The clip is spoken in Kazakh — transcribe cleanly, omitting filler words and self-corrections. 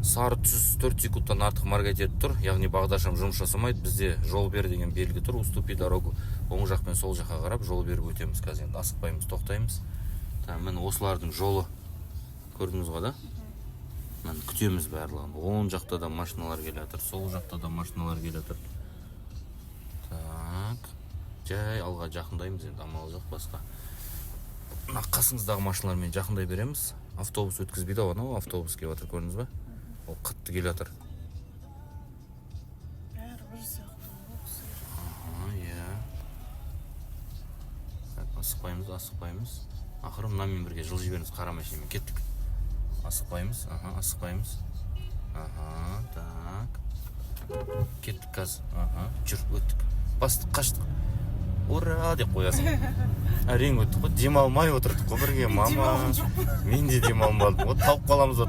сары түс 4 секундтан артық моргать етіп тұр, яғни бағдаршам жұмыс жасамайды. Бізде жол бер деген белгі тұр, уступи дорогу. Оң жақ пен сол жаққа қарап жол беріп өтеміз. Қазір енді асықпаймыз, тоқтаймыз. Міне осылардың жолы көрдіңіз ғой да? Міне күтеміз барлығын. Оң жақта да машиналар келе жатыр, сол жақта да машиналар келе жатыр. Так, жай алға жақындаймыз, енді амал жоқ басқа. Мына қасыңыздағы машиналармен жақындай береміз. Автобус өткізбейді, анау автобус келіп жатыр, көрдіңіз ба? Ол қатты келе жатыр. Бәрі бір сияқты. Иә. Асықпаймыз. Ақыры мынамен бірге жылжи беріңіз, қара машинамен кеттік. Асықпаймыз. Так. Кеттік қазір. Жүр, өттік. Бастық, қаштық. Ура деп қоясың. Әрең өттік қой, демалмай отырдық қой бірге, мама. Мен де демалмадым. Талып қаламыз ба?